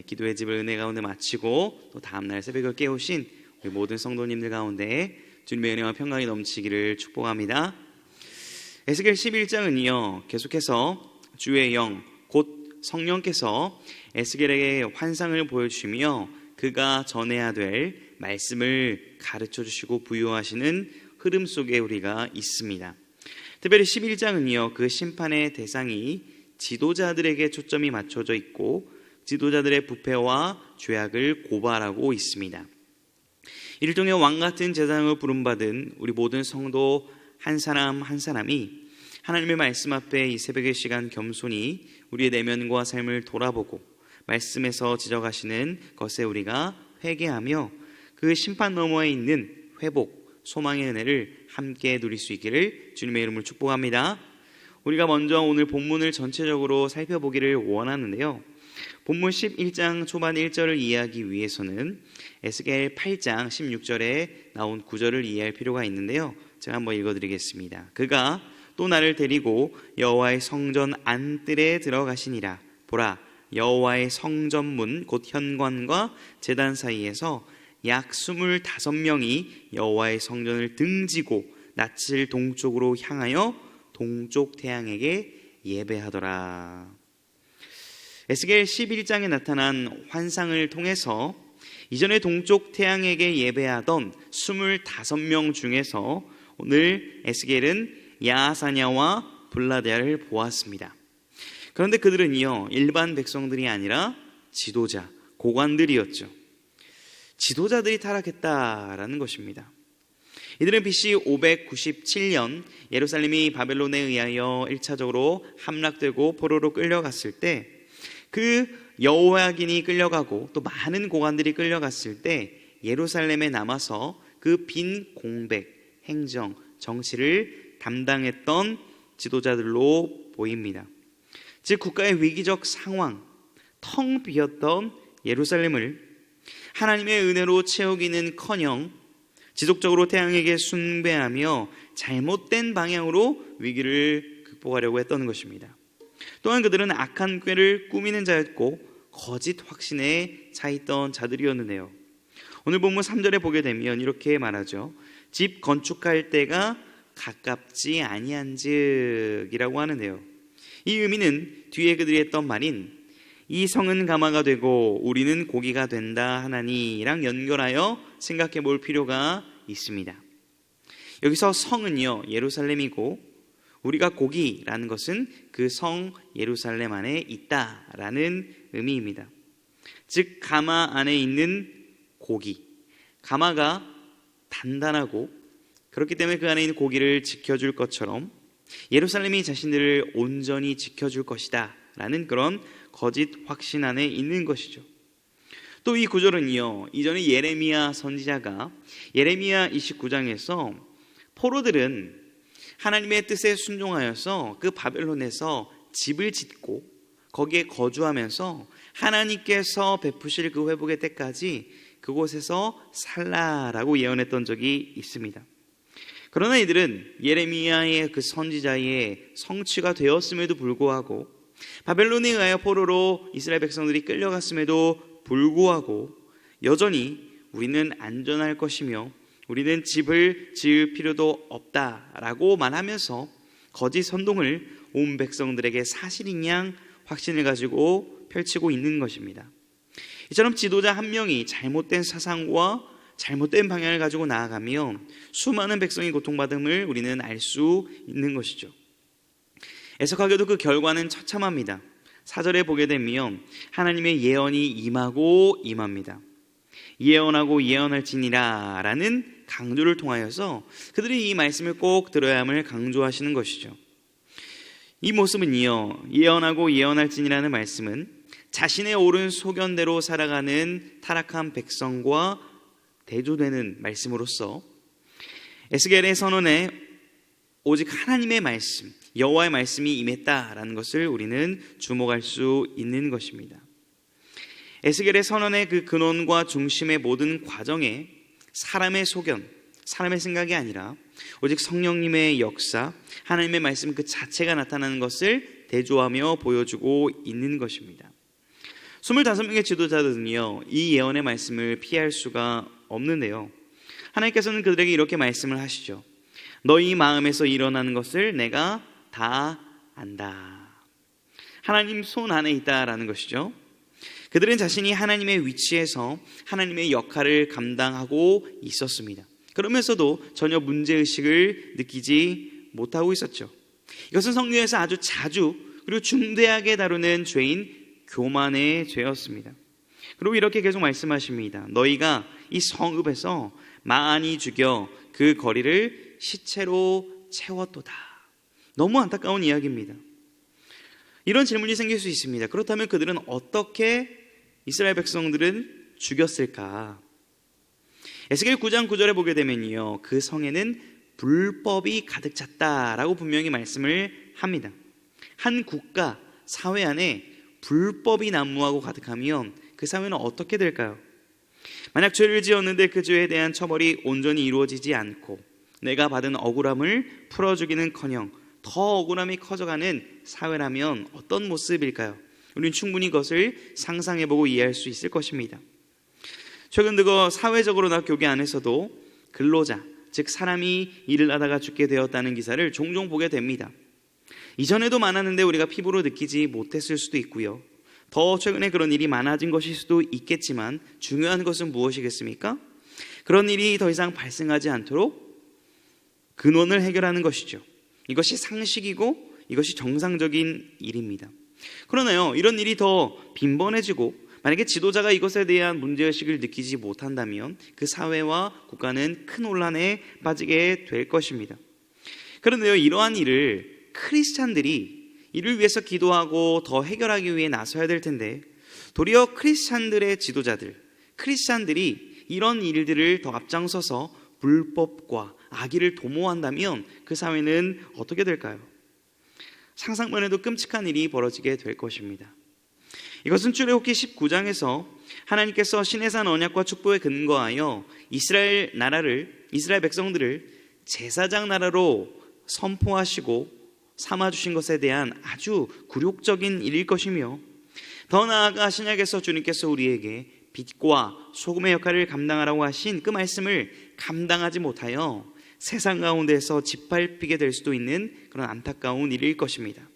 기도의 집을 은혜 가운데 마치고 또 다음날 새벽을 깨우신 우리 모든 성도님들 가운데 주님의 은혜와 평강이 넘치기를 축복합니다. 에스겔 11장은요 계속해서 주의 영 곧 성령께서 에스겔에게 환상을 보여주시며 그가 전해야 될 말씀을 가르쳐 주시고 부유하시는 흐름 속에 우리가 있습니다. 특별히 11장은요 그 심판의 대상이 지도자들에게 초점이 맞춰져 있고 지도자들의 부패와 죄악을 고발하고 있습니다. 일종의 왕같은 제사장을 부름받은 우리 모든 성도 한 사람 한 사람이 하나님의 말씀 앞에 이 새벽의 시간 겸손히 우리의 내면과 삶을 돌아보고 말씀에서 지적하시는 것에 우리가 회개하며 그 심판 너머에 있는 회복, 소망의 은혜를 함께 누릴 수 있기를 주님의 이름으로 축복합니다. 우리가 먼저 오늘 본문을 전체적으로 살펴보기를 원하는데요, 본문 11장 초반 1절을 이해하기 위해서는 에스겔 8장 16절에 나온 구절을 이해할 필요가 있는데요, 제가 한번 읽어드리겠습니다. 그가 또 나를 데리고 여호와의 성전 안뜰에 들어가시니라. 보라, 여호와의 성전문 곧 현관과 제단 사이에서 약 25명이 여호와의 성전을 등지고 낯을 동쪽으로 향하여 동쪽 태양에게 예배하더라. 에스겔 11장에 나타난 환상을 통해서 이전에 동쪽 태양에게 예배하던 25명 중에서 오늘 에스겔은 야사냐와 블라데아를 보았습니다. 그런데 그들은요 일반 백성들이 아니라 지도자, 고관들이었죠. 지도자들이 타락했다라는 것입니다. 이들은 BC 597년 예루살렘이 바벨론에 의하여 1차적으로 함락되고 포로로 끌려갔을 때 그 여호야긴이 끌려가고 또 많은 고관들이 끌려갔을 때 예루살렘에 남아서 그 빈 공백, 행정, 정치를 담당했던 지도자들로 보입니다. 즉 국가의 위기적 상황, 텅 비었던 예루살렘을 하나님의 은혜로 채우기는커녕 지속적으로 태양에게 숭배하며 잘못된 방향으로 위기를 극복하려고 했던 것입니다. 또한 그들은 악한 꾀를 꾸미는 자였고 거짓 확신에 차있던 자들이었는데요, 오늘 본문 3절에 보게 되면 이렇게 말하죠. 집 건축할 때가 가깝지 아니한즉이라고 하는데요, 이 의미는 뒤에 그들이 했던 말인 이 성은 가마가 되고 우리는 고기가 된다 하나니랑 연결하여 생각해 볼 필요가 있습니다. 여기서 성은요 예루살렘이고 우리가 고기라는 것은 그 성 예루살렘 안에 있다라는 의미입니다. 즉 가마 안에 있는 고기, 가마가 단단하고 그렇기 때문에 그 안에 있는 고기를 지켜줄 것처럼 예루살렘이 자신들을 온전히 지켜줄 것이다 라는 그런 거짓 확신 안에 있는 것이죠. 또 이 구절은요 이전에 예레미야 선지자가 예레미야 29장에서 포로들은 하나님의 뜻에 순종하여서 그 바벨론에서 집을 짓고 거기에 거주하면서 하나님께서 베푸실 그 회복의 때까지 그곳에서 살라라고 예언했던 적이 있습니다. 그러나 이들은 예레미야의 그 선지자의 성취가 되었음에도 불구하고 바벨론에 의하여 포로로 이스라엘 백성들이 끌려갔음에도 불구하고 여전히 우리는 안전할 것이며 우리는 집을 지을 필요도 없다라고만 하면서 거짓 선동을 온 백성들에게 사실인 양 확신을 가지고 펼치고 있는 것입니다. 이처럼 지도자 한 명이 잘못된 사상과 잘못된 방향을 가지고 나아가며 수많은 백성이 고통받음을 우리는 알 수 있는 것이죠. 애석하게도 그 결과는 처참합니다. 4절에 보게 되면 하나님의 예언이 임합니다. 예언하고 예언할지니라 라는 강조를 통하여서 그들이 이 말씀을 꼭 들어야 함을 강조하시는 것이죠. 이 모습은요 예언하고 예언할지니라는 말씀은 자신의 옳은 소견대로 살아가는 타락한 백성과 대조되는 말씀으로서 에스겔의 선언에 오직 하나님의 말씀, 여호와의 말씀이 임했다라는 것을 우리는 주목할 수 있는 것입니다. 에스겔의 선언의 그 근원과 중심의 모든 과정에 사람의 소견, 사람의 생각이 아니라 오직 성령님의 역사, 하나님의 말씀 그 자체가 나타나는 것을 대조하며 보여주고 있는 것입니다. 25명의 지도자들은요, 이 예언의 말씀을 피할 수가 없는데요, 하나님께서는 그들에게 이렇게 말씀을 하시죠. 너희 마음에서 일어나는 것을 내가 다 안다. 하나님 손 안에 있다라는 것이죠. 그들은 자신이 하나님의 위치에서 하나님의 역할을 감당하고 있었습니다. 그러면서도 전혀 문제의식을 느끼지 못하고 있었죠. 이것은 성경에서 아주 자주 그리고 중대하게 다루는 죄인 교만의 죄였습니다. 그리고 이렇게 계속 말씀하십니다. 너희가 이 성읍에서 많이 죽여 그 거리를 시체로 채웠도다. 너무 안타까운 이야기입니다. 이런 질문이 생길 수 있습니다. 그렇다면 그들은 어떻게 이스라엘 백성들은 죽였을까? 에스겔 9장 9절에 보게 되면요, 그 성에는 불법이 가득 찼다라고 분명히 말씀을 합니다. 한 국가, 사회 안에 불법이 난무하고 가득하면 그 사회는 어떻게 될까요? 만약 죄를 지었는데 그 죄에 대한 처벌이 온전히 이루어지지 않고 내가 받은 억울함을 풀어주기는커녕 더 억울함이 커져가는 사회라면 어떤 모습일까요? 우리는 충분히 그것을 상상해보고 이해할 수 있을 것입니다. 최근 들어 사회적으로나 교계 안에서도 근로자, 즉 사람이 일을 하다가 죽게 되었다는 기사를 종종 보게 됩니다. 이전에도 많았는데 우리가 피부로 느끼지 못했을 수도 있고요, 더 최근에 그런 일이 많아진 것일 수도 있겠지만 중요한 것은 무엇이겠습니까? 그런 일이 더 이상 발생하지 않도록 근원을 해결하는 것이죠. 이것이 상식이고 이것이 정상적인 일입니다. 그러나요, 이런 일이 더 빈번해지고 만약에 지도자가 이것에 대한 문제의식을 느끼지 못한다면 그 사회와 국가는 큰 혼란에 빠지게 될 것입니다. 그런데요, 이러한 일을 크리스찬들이 이를 위해서 기도하고 더 해결하기 위해 나서야 될 텐데 도리어 크리스찬들의 지도자들, 크리스찬들이 이런 일들을 더 앞장서서 불법과 악의를 도모한다면 그 사회는 어떻게 될까요? 상상만 해도 끔찍한 일이 벌어지게 될 것입니다. 이것은 출애굽기 19장에서 하나님께서 시내산 언약과 축복에 근거하여 이스라엘 백성들을 제사장 나라로 선포하시고 삼아주신 것에 대한 아주 굴욕적인 일일 것이며, 더 나아가 신약에서 주님께서 우리에게 빛과 소금의 역할을 감당하라고 하신 그 말씀을 감당하지 못하여 세상 가운데서 짓밟히게 될 수도 있는 그런 안타까운 일일 것입니다.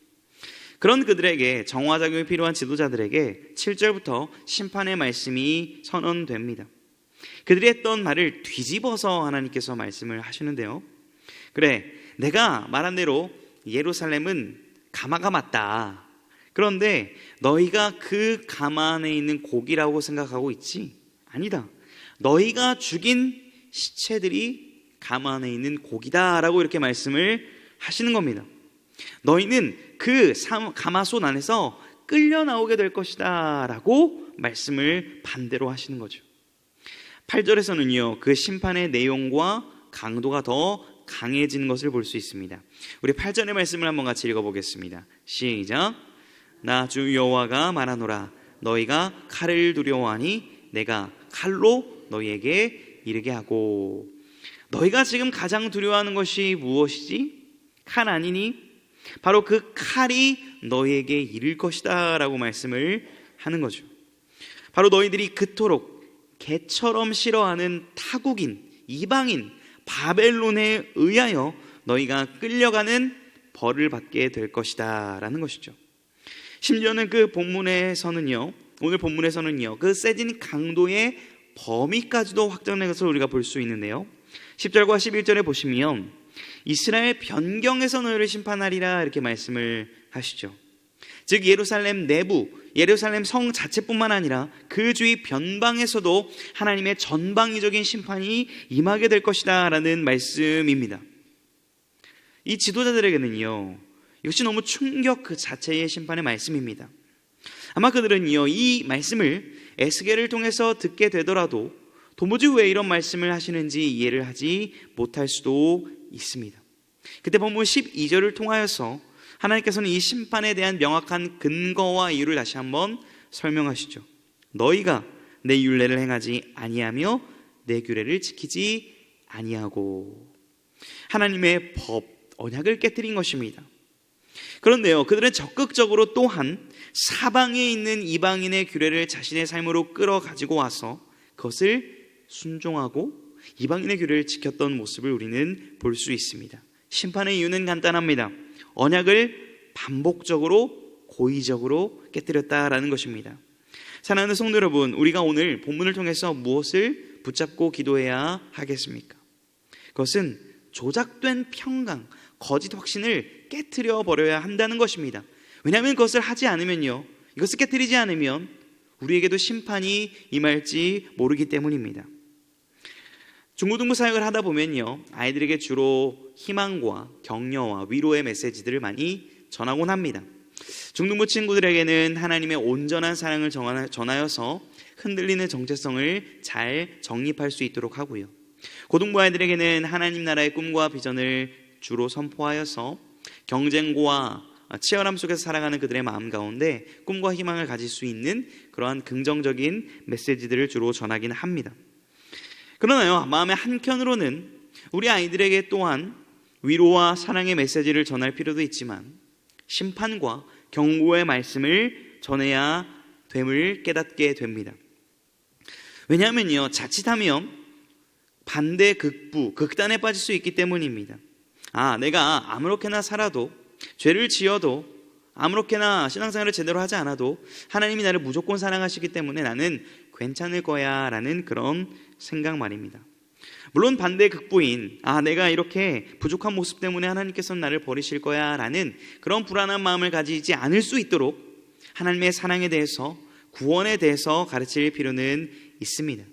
그런 그들에게 정화작용이 필요한 지도자들에게 7절부터 심판의 말씀이 선언됩니다. 그들이 했던 말을 뒤집어서 하나님께서 말씀을 하시는데요, 그래, 내가 말한 대로 예루살렘은 가마가 맞다. 그런데 너희가 그 가마 안에 있는 고기라고 생각하고 있지? 아니다. 너희가 죽인 시체들이 가마 안에 있는 고기다라고 이렇게 말씀을 하시는 겁니다. 너희는 그 가마솥 안에서 끌려 나오게 될 것이다 라고 말씀을 반대로 하시는 거죠. 8절에서는요, 그 심판의 내용과 강도가 더 강해지는 것을 볼 수 있습니다. 우리 8절의 말씀을 한번 같이 읽어보겠습니다. 시작. 나 주 여호와가 말하노라. 너희가 칼을 두려워하니 내가 칼로 너희에게 이르게 하고. 너희가 지금 가장 두려워하는 것이 무엇이지? 칼 아니니? 바로 그 칼이 너희에게 이를 것이다 라고 말씀을 하는 거죠. 바로 너희들이 그토록 개처럼 싫어하는 타국인, 이방인, 바벨론에 의하여 너희가 끌려가는 벌을 받게 될 것이다 라는 것이죠. 심지어는 그 본문에서는요, 오늘 본문에서는요, 그 세진 강도의 범위까지도 확정된 것을 우리가 볼 수 있는데요, 10절과 11절에 보시면 이스라엘 변경에서 너희를 심판하리라 이렇게 말씀을 하시죠. 즉 예루살렘 내부, 예루살렘 성 자체뿐만 아니라 그 주위 변방에서도 하나님의 전방위적인 심판이 임하게 될 것이다 라는 말씀입니다. 이 지도자들에게는요, 이것이 너무 충격 그 자체의 심판의 말씀입니다. 아마 그들은요, 이 말씀을 에스겔을 통해서 듣게 되더라도 도무지 왜 이런 말씀을 하시는지 이해를 하지 못할 수도 있습니다. 그때 본문 12절을 통하여서 하나님께서는 이 심판에 대한 명확한 근거와 이유를 다시 한번 설명하시죠. 너희가 내 율례를 행하지 아니하며 내 규례를 지키지 아니하고. 하나님의 법, 언약을 깨뜨린 것입니다. 그런데요, 그들은 적극적으로 또한 사방에 있는 이방인의 규례를 자신의 삶으로 끌어가지고 와서 그것을 순종하고 이방인의 규례를 지켰던 모습을 우리는 볼 수 있습니다. 심판의 이유는 간단합니다. 언약을 반복적으로 고의적으로 깨뜨렸다라는 것입니다. 사랑하는 성도 여러분, 우리가 오늘 본문을 통해서 무엇을 붙잡고 기도해야 하겠습니까? 그것은 조작된 평강, 거짓 확신을 깨트려 버려야 한다는 것입니다. 왜냐하면 그것을 하지 않으면요, 이것을 깨트리지 않으면 우리에게도 심판이 임할지 모르기 때문입니다. 중고등부 사역을 하다 보면요, 아이들에게 주로 희망과 격려와 위로의 메시지들을 많이 전하곤 합니다. 중등부 친구들에게는 하나님의 온전한 사랑을 전하여서 흔들리는 정체성을 잘 정립할 수 있도록 하고요, 고등부 아이들에게는 하나님 나라의 꿈과 비전을 주로 선포하여서 경쟁과 치열함 속에서 살아가는 그들의 마음 가운데 꿈과 희망을 가질 수 있는 그러한 긍정적인 메시지들을 주로 전하긴 합니다. 그러나요, 마음의 한켠으로는 우리 아이들에게 또한 위로와 사랑의 메시지를 전할 필요도 있지만 심판과 경고의 말씀을 전해야 됨을 깨닫게 됩니다. 왜냐하면요, 자칫하면 반대 극부, 극단에 빠질 수 있기 때문입니다. 내가 아무렇게나 살아도, 죄를 지어도, 아무렇게나 신앙생활을 제대로 하지 않아도 하나님이 나를 무조건 사랑하시기 때문에 나는 괜찮을 거야 라는 그런 생각 말입니다. 물론 반대 극부인 내가 이렇게 부족한 모습 때문에 하나님께서는 나를 버리실 거야 라는 그런 불안한 마음을 가지지 않을 수 있도록 하나님의 사랑에 대해서, 구원에 대해서 가르칠 필요는 있습니다.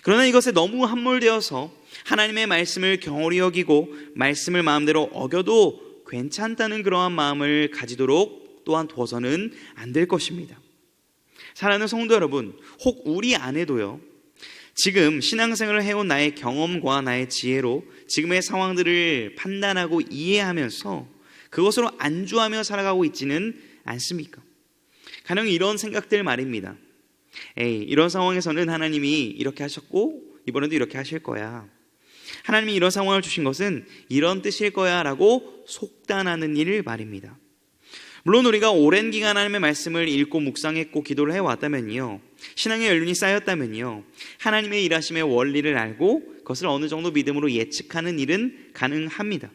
그러나 이것에 너무 함몰되어서 하나님의 말씀을 경홀히 여기고 말씀을 마음대로 어겨도 괜찮다는 그러한 마음을 가지도록 또한 두어서는 안 될 것입니다. 사랑하는 성도 여러분, 혹 우리 안에도요, 지금 신앙생활을 해온 나의 경험과 나의 지혜로 지금의 상황들을 판단하고 이해하면서 그것으로 안주하며 살아가고 있지는 않습니까? 가령 이런 생각들 말입니다. 이런 상황에서는 하나님이 이렇게 하셨고 이번에도 이렇게 하실 거야. 하나님이 이런 상황을 주신 것은 이런 뜻일 거야 라고 속단하는 일 말입니다. 물론 우리가 오랜 기간 하나님의 말씀을 읽고 묵상했고 기도를 해왔다면요, 신앙의 연륜이 쌓였다면요, 하나님의 일하심의 원리를 알고 그것을 어느 정도 믿음으로 예측하는 일은 가능합니다.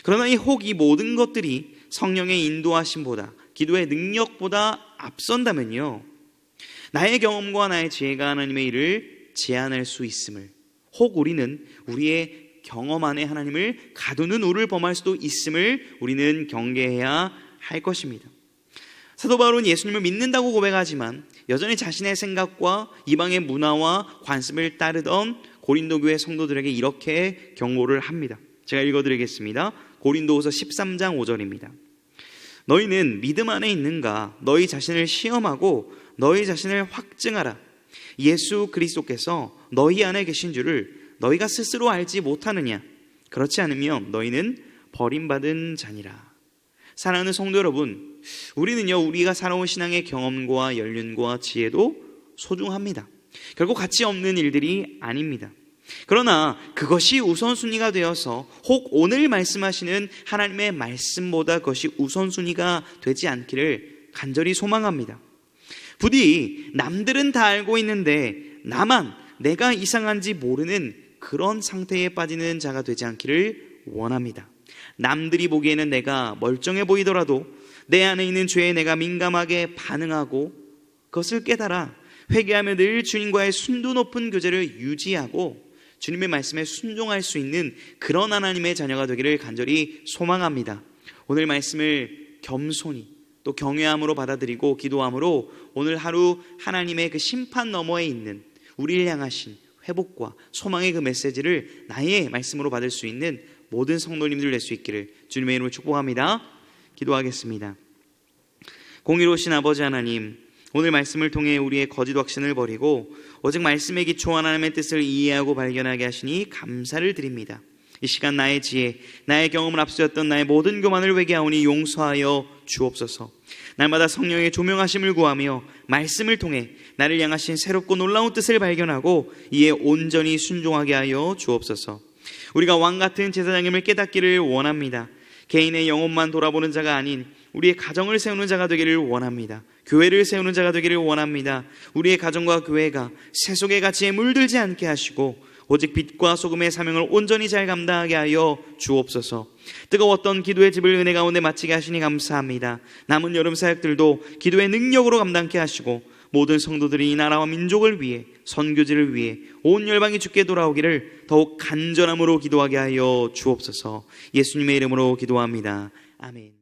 그러나 혹 이 모든 것들이 성령의 인도하심보다, 기도의 능력보다 앞선다면요, 나의 경험과 나의 지혜가 하나님의 일을 제한할 수 있음을, 혹 우리는 우리의 경험 안에 하나님을 가두는 우를 범할 수도 있음을 우리는 경계해야 할 것입니다. 사도 바울은 예수님을 믿는다고 고백하지만 여전히 자신의 생각과 이방의 문화와 관습을 따르던 고린도 교회 성도들에게 이렇게 경고를 합니다. 제가 읽어드리겠습니다. 고린도후서 13장 5절입니다. 너희는 믿음 안에 있는가? 너희 자신을 시험하고 너희 자신을 확증하라. 예수 그리스도께서 너희 안에 계신 줄을 너희가 스스로 알지 못하느냐? 그렇지 않으면 너희는 버림받은 자니라. 사랑하는 성도 여러분, 우리는요, 우리가 살아온 신앙의 경험과 연륜과 지혜도 소중합니다. 결국 가치 없는 일들이 아닙니다. 그러나 그것이 우선순위가 되어서 혹 오늘 말씀하시는 하나님의 말씀보다 그것이 우선순위가 되지 않기를 간절히 소망합니다. 부디 남들은 다 알고 있는데 나만 내가 이상한지 모르는 그런 상태에 빠지는 자가 되지 않기를 원합니다. 남들이 보기에는 내가 멀쩡해 보이더라도 내 안에 있는 죄에 내가 민감하게 반응하고 그것을 깨달아 회개하며 늘 주님과의 순도 높은 교제를 유지하고 주님의 말씀에 순종할 수 있는 그런 하나님의 자녀가 되기를 간절히 소망합니다. 오늘 말씀을 겸손히 또 경외함으로 받아들이고 기도함으로 오늘 하루 하나님의 그 심판 너머에 있는 우리를 향하신 회복과 소망의 그 메시지를 나의 말씀으로 받을 수 있는 모든 성도님들 될 수 있기를 주님의 이름으로 축복합니다. 기도하겠습니다. 공의로우신 아버지 하나님, 오늘 말씀을 통해 우리의 거짓 확신을 버리고 오직 말씀에 기초한 하나님의 뜻을 이해하고 발견하게 하시니 감사를 드립니다. 이 시간 나의 지혜, 나의 경험을 앞세웠던 나의 모든 교만을 회개하오니 용서하여 주옵소서. 날마다 성령의 조명하심을 구하며 말씀을 통해 나를 향하신 새롭고 놀라운 뜻을 발견하고 이에 온전히 순종하게 하여 주옵소서. 우리가 왕같은 제사장님을 깨닫기를 원합니다. 개인의 영혼만 돌아보는 자가 아닌 우리의 가정을 세우는 자가 되기를 원합니다. 교회를 세우는 자가 되기를 원합니다. 우리의 가정과 교회가 세속의 가치에 물들지 않게 하시고 오직 빛과 소금의 사명을 온전히 잘 감당하게 하여 주옵소서. 뜨거웠던 기도의 집을 은혜 가운데 마치게 하시니 감사합니다. 남은 여름 사역들도 기도의 능력으로 감당케 하시고 모든 성도들이 이 나라와 민족을 위해, 선교지를 위해 온 열방이 주께 돌아오기를 더욱 간절함으로 기도하게 하여 주옵소서. 예수님의 이름으로 기도합니다. 아멘.